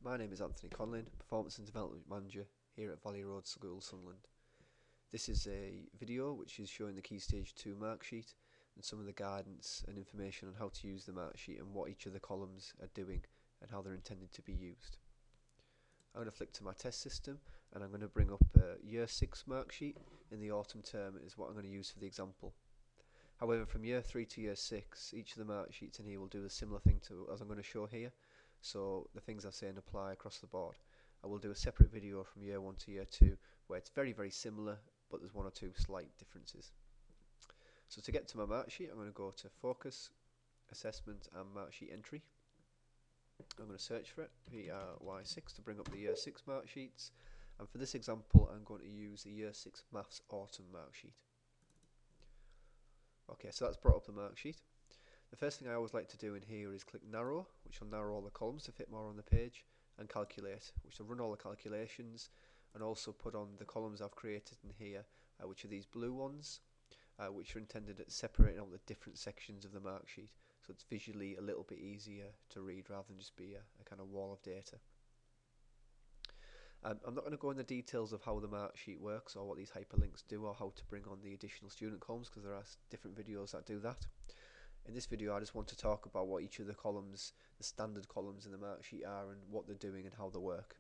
My name is Anthony Conlin, Performance and Development Manager here at Valley Road School, Sunderland. This is a video which is showing the Key Stage 2 marksheet and some of the guidance and information on how to use the marksheet and what each of the columns are doing and how they're intended to be used. I'm going to flick to my test system and I'm going to bring up a Year 6 marksheet in the autumn term is what I'm going to use for the example. However, from Year 3 to Year 6, each of the marksheets in here will do a similar thing to as I'm going to show here. So the things I say and apply across the board. I will do a separate video from Year 1 to Year 2 where it's very similar, but there's one or two slight differences. So to get to my marksheet, I'm going to go to Focus, Assessment and Marksheet Entry. I'm going to search for it, VRY6, to bring up the Year 6 marksheets. And for this example, I'm going to use the Year 6 Maths Autumn marksheet. Okay, so that's brought up the marksheet. The first thing I always like to do in here is click Narrow, which will narrow all the columns to fit more on the page, and Calculate, which will run all the calculations and also put on the columns I've created in here, which are these blue ones, which are intended at separating out the different sections of the marksheet, so it's visually a little bit easier to read rather than just be a kind of wall of data. I'm not going to go into the details of how the marksheet works or what these hyperlinks do or how to bring on the additional student columns, because there are different videos that do that. In this video I just want to talk about what each of the columns, the standard columns in the marksheet are and what they're doing and how they work.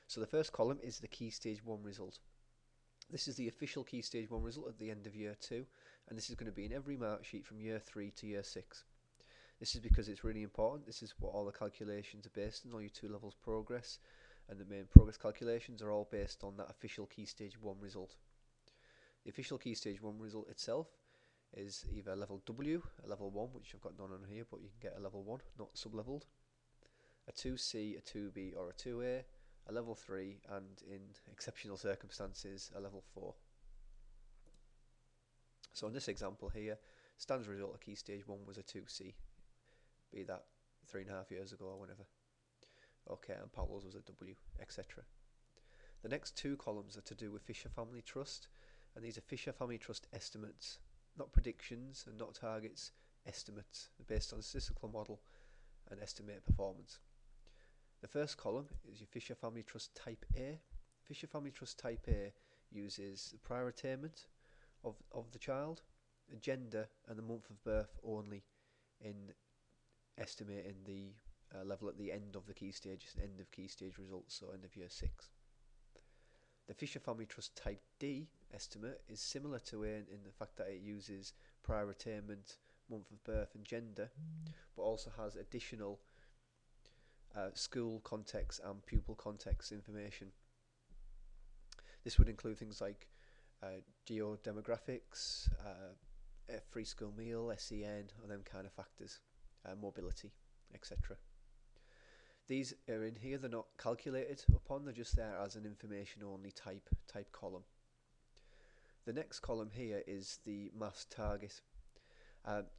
So the first column is the Key Stage 1 result. This is the official Key Stage 1 result at the end of Year 2, and this is going to be in every marksheet from Year 3 to Year 6. This is because it's really important. This is what all the calculations are based on, all your 2 levels progress, and the main progress calculations are all based on that official Key Stage 1 result. The official Key Stage 1 result itself is either level W, a level 1, which I've got none on here, but you can get a level 1, not sub-leveled, a 2C, a 2B or a 2A, a level 3, and in exceptional circumstances, a level 4. So in this example here, standard result of Key Stage 1 was a 2C, be that 3.5 years ago or whenever. Okay, and Powell's was a W, etc. The next 2 columns are to do with Fisher Family Trust, and these are Fisher Family Trust estimates. Not predictions and not targets, estimates. They're based on a statistical model and estimate performance. The first column is your Fisher Family Trust Type A. Fisher Family Trust Type A uses the prior attainment of the child, the gender and the month of birth only in estimating the level at the end of the key stage, end of key stage results, so end of Year 6. The Fisher Family Trust Type D estimate is similar to A in the fact that it uses prior attainment, month of birth and gender, but also has additional school context and pupil context information. This would include things like geodemographics, free school meal, SEN, or them kind of factors, mobility, etc. These are in here, they're not calculated upon, they're just there as an information only type column. The next column here is the maths target.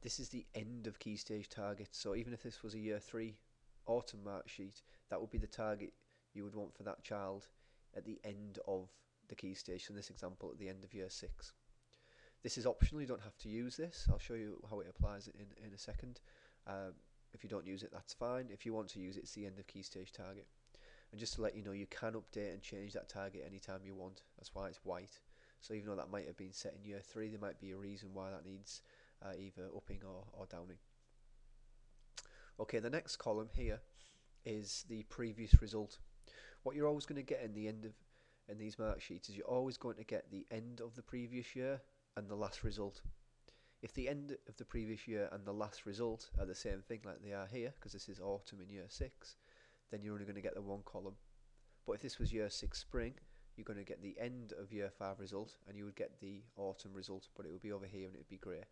This is the end of key stage target, so even if this was a Year 3 autumn marksheet, that would be the target you would want for that child at the end of the key stage, so in this example at the end of Year 6. This is optional, you don't have to use this, I'll show you how it applies in a second. If you don't use it, that's fine. If you want to use it, it's the end of key stage target. And just to let you know, you can update and change that target anytime you want. That's why it's white. So even though that might have been set in Year 3, there might be a reason why that needs either upping or downing. Okay, the next column here is the previous result. What you're always going to get in the end of in these marksheets is you're always going to get the end of the previous year and the last result. If the end of the previous year and the last result are the same thing like they are here, because this is autumn in Year 6, then you're only going to get the 1 column. But if this was Year 6 spring, you're going to get the end of Year 5 result and you would get the autumn result, but it would be over here and it would be grey.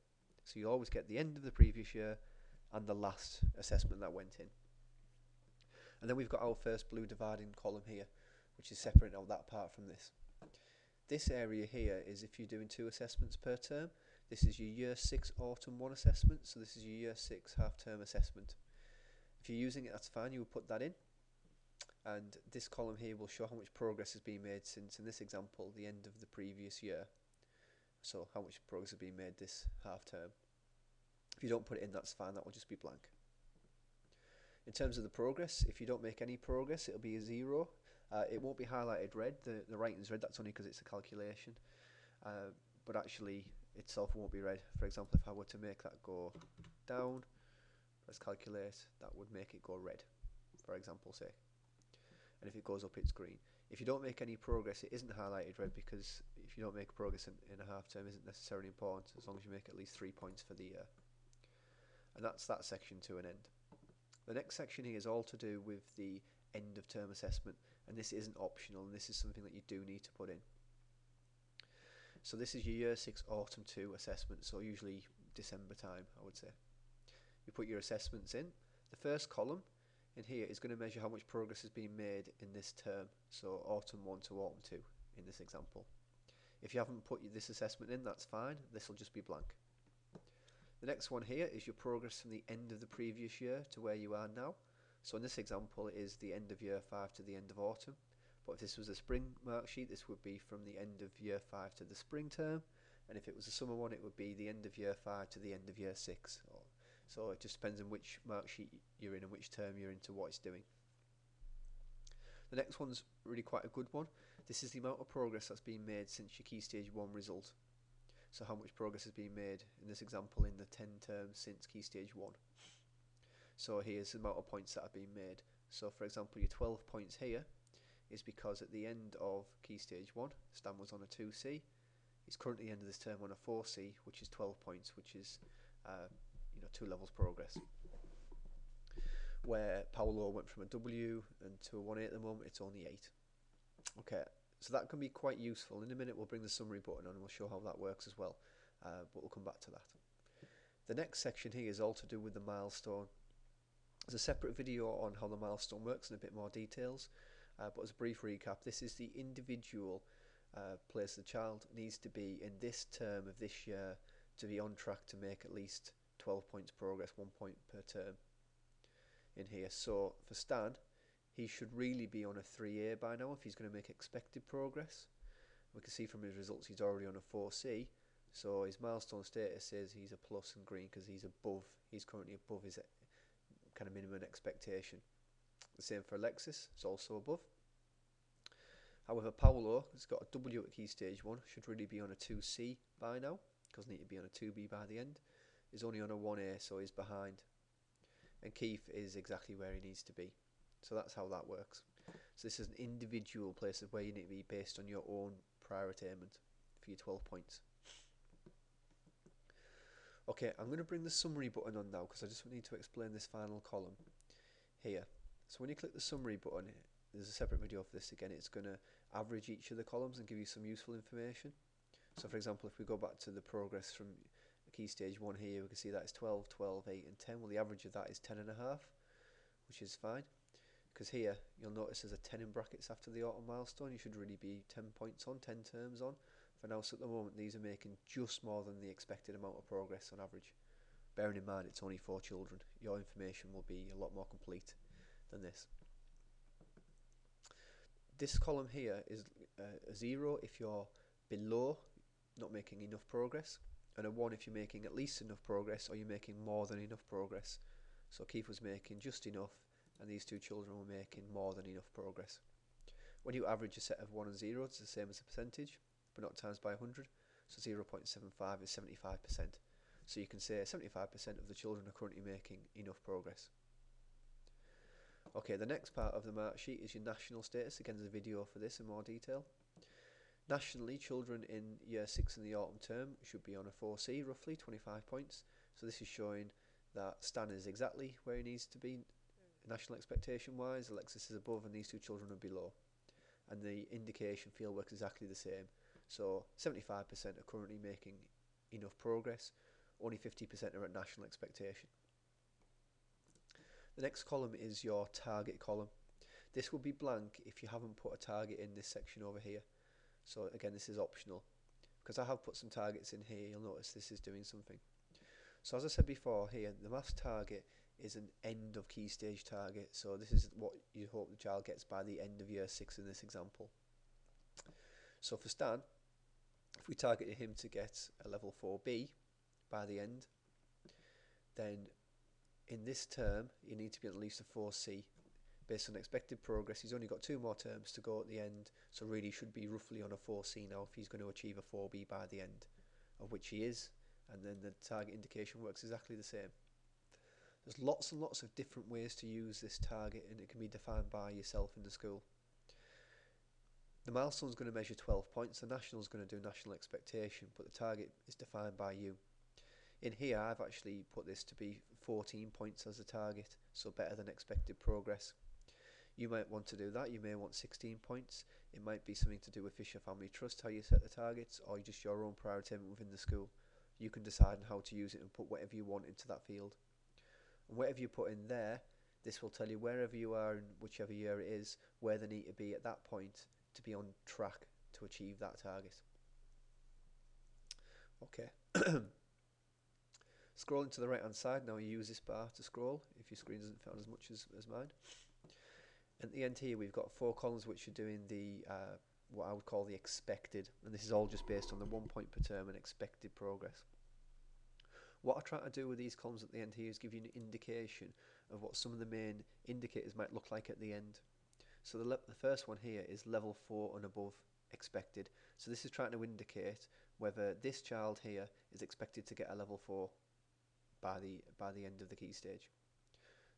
So you always get the end of the previous year and the last assessment that went in. And then we've got our first blue dividing column here, which is separating out that part from this. This area here is if you're doing 2 assessments per term. This is your Year 6 Autumn 1 assessment, so this is your Year 6 half-term assessment. If you're using it, that's fine, you will put that in. And this column here will show how much progress has been made since, in this example, the end of the previous year. So how much progress has been made this half-term. If you don't put it in, that's fine, that will just be blank. In terms of the progress, if you don't make any progress, it'll be a 0. It won't be highlighted red. The writing's red. That's only because it's a calculation. But actually, itself won't be red. For example, if I were to make that go down, let's calculate, that would make it go red, for example's sake. And if it goes up, it's green. If you don't make any progress, it isn't highlighted red, because if you don't make progress in a half term, isn't necessarily important, as long as you make at least 3 points for the year. And that's that section to an end. The next section here is all to do with the end of term assessment, and this isn't optional, and this is something that you do need to put in. So this is your Year 6 Autumn 2 assessment, so usually December time, I would say. You put your assessments in. The first column in here is going to measure how much progress has been made in this term, so Autumn 1 to Autumn 2 in this example. If you haven't put this assessment in, that's fine, this will just be blank. The next one here is your progress from the end of the previous year to where you are now. So in this example, it is the end of Year 5 to the end of Autumn. But if this was a spring mark sheet, this would be from the end of Year 5 to the spring term. And if it was a summer one, it would be the end of Year 5 to the end of Year 6. So it just depends on which mark sheet you're in and which term you're into, what it's doing. The next one's really quite a good one. This is the amount of progress that's been made since your Key Stage 1 result. So how much progress has been made, in this example, in the 10 terms since Key Stage 1. So here's the amount of points that have been made. So for example, your 12 points here is because at the end of Key Stage 1, Stan was on a 2C. He's currently at the end of this term on a 4C, which is 12 points, which is 2 levels progress. Where Paolo went from a W and to a 1A at the moment, it's only 8. Okay, so that can be quite useful. In a minute we'll bring the summary button on and we'll show how that works as well, but we'll come back to that. The next section here is all to do with the milestone. There's a separate video on how the milestone works in a bit more details, but as a brief recap, this is the individual place the child needs to be in this term of this year to be on track to make at least 12 points progress, 1 point per term in here. So for Stan, he should really be on a 3A by now if he's going to make expected progress. We can see from his results he's already on a 4C, so his milestone status says he's a plus in green because he's currently above his kind of minimum expectation. The same for Alexis, it's also above. However, Paolo has got a W at Key Stage 1, should really be on a 2C by now, doesn't need to be on a 2B by the end. He's only on a 1A, so he's behind. And Keith is exactly where he needs to be. So that's how that works. So this is an individual place of where you need to be based on your own prior attainment for your 12 points. Okay, I'm going to bring the summary button on now because I just need to explain this final column here. So when you click the summary button, there's a separate video for this again. It's going to average each of the columns and give you some useful information. So for example, if we go back to the progress from Key Stage 1 here, we can see that it's 12, 12, 8 and 10. Well, the average of that is 10.5, which is fine. Because here, you'll notice there's a 10 in brackets after the autumn milestone. You should really be 10 points on, 10 terms on. For now, so at the moment, these are making just more than the expected amount of progress on average. Bearing in mind, it's only 4 children. Your information will be a lot more complete than this. This column here is a 0 if you're below, not making enough progress, and a 1 if you're making at least enough progress or you're making more than enough progress. So Keith was making just enough, and these 2 children were making more than enough progress. When you average a set of 1 and 0, it's the same as the percentage, but not times by 100, so 0.75 is 75%. So you can say 75% of the children are currently making enough progress. Okay, the next part of the mark sheet is your national status. Again, there's a video for this in more detail. Nationally, children in Year 6 in the autumn term should be on a 4C, roughly 25 points. So this is showing that Stan is exactly where he needs to be national expectation wise, Alexis is above and these 2 children are below. And the indication field works exactly the same. So 75% are currently making enough progress, only 50% are at national expectation. The next column is your target column. This will be blank if you haven't put a target in this section over here. So again, this is optional. Because I have put some targets in here, you'll notice this is doing something. So as I said before here, the maths target is an end of key stage target. So this is what you hope the child gets by the end of Year 6 in this example. So for Stan, if we targeted him to get a level 4B by the end, then in this term you need to be at least a 4C. Based on expected progress, he's only got 2 more terms to go at the end, so really he should be roughly on a 4C now if he's going to achieve a 4B by the end, of which he is, and then the target indication works exactly the same. There's lots and lots of different ways to use this target, and it can be defined by yourself in the school. The milestone's going to measure 12 points, the national's going to do national expectation, but the target is defined by you. In here I've actually put this to be 14 points as a target, so better than expected progress. You might want to do that, you may want 16 points. It might be something to do with Fisher Family Trust, how you set the targets, or just your own priority within the school. You can decide on how to use it and put whatever you want into that field. And whatever you put in there, this will tell you wherever you are in whichever year it is, where they need to be at that point to be on track to achieve that target. Okay. Scrolling to the right hand side, now you use this bar to scroll if your screen doesn't fit on as much as mine. At the end here we've got 4 columns which are doing the what I would call the expected, and this is all just based on the 1 point per term and expected progress. What I try to do with these columns at the end here is give you an indication of what some of the main indicators might look like at the end. So the first one here is level 4 and above expected. So this is trying to indicate whether this child here is expected to get a level 4 by the end of the key stage.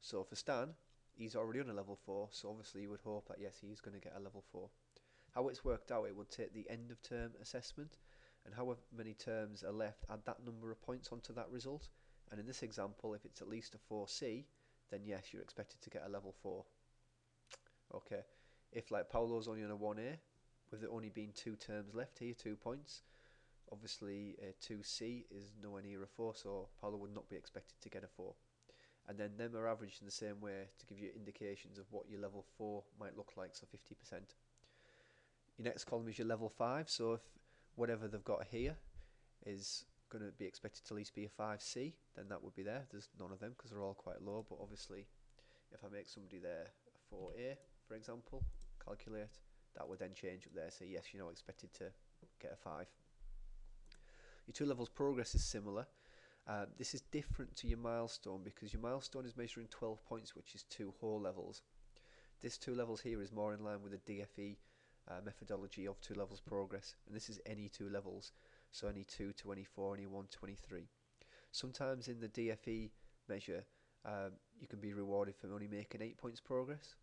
So for Stan, he's already on a level 4, so obviously you would hope that yes, he's going to get a level 4. How it's worked out, it would take the end of term assessment and however many terms are left, add that number of points onto that result, and in this example if it's at least a 4C, then yes, you're expected to get a level 4. Okay, if like Paolo's only on a 1A, with it only being 2 terms left here, 2 points, obviously a 2C is nowhere near a 4, so Paolo would not be expected to get a 4. And then them are averaged in the same way to give you indications of what your level 4 might look like, so 50%. Your next column is your level 5, so if whatever they've got here is going to be expected to at least be a 5C, then that would be there. There's none of them because they're all quite low, but obviously if I make somebody there a 4A, for example, calculate, that would then change up there, so yes, you're now expected to get a 5. Your 2 levels progress is similar. This is different to your milestone because your milestone is measuring 12 points, which is 2 whole levels. This 2 levels here is more in line with the DFE methodology of 2 levels progress, and this is any 2 levels, so any 2 to any 4, any 1 to any 3. Sometimes in the DFE measure you can be rewarded for only making 8 points progress.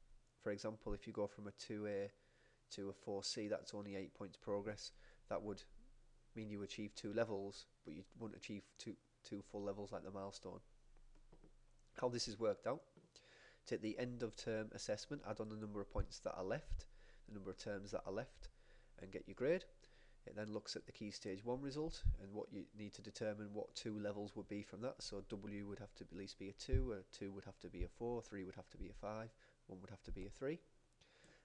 For example, if you go from a 2A to a 4C, that's only 8 points progress. That would mean you achieve 2 levels, but you wouldn't achieve two full levels like the milestone. How this is worked out: take the end of term assessment, add on the number of points that are left, the number of terms that are left, and get your grade. It then looks at the key stage 1 result and what you need to determine what 2 levels would be from that. So W would have to at least be a 2, a 2 would have to be a 4, 3 would have to be a 5, 1 would have to be a 3.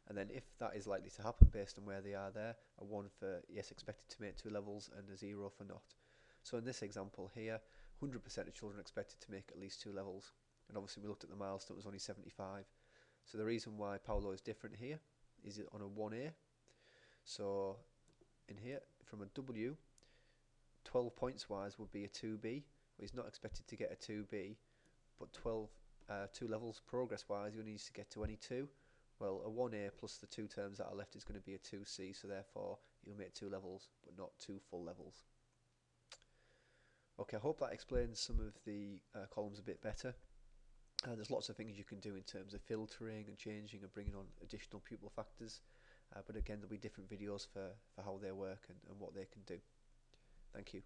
And then if that is likely to happen based on where they are there, a 1 for yes, expected to make 2 levels, and a 0 for not. So in this example here, 100% of children are expected to make at least 2 levels. And obviously we looked at the milestone, it was only 75. So the reason why Paolo is different here is it on a 1A. So in here, from a W, 12 points wise would be a 2B. Well, he's not expected to get a 2B, but 2 levels progress wise, he only needs to get to any 2. Well, a 1A plus the 2 terms that are left is going to be a 2C, so therefore he'll make 2 levels, but not 2 full levels. Okay, I hope that explains some of the columns a bit better. There's lots of things you can do in terms of filtering and changing and bringing on additional pupil factors, but again there'll be different videos for how they work and what they can do. Thank you.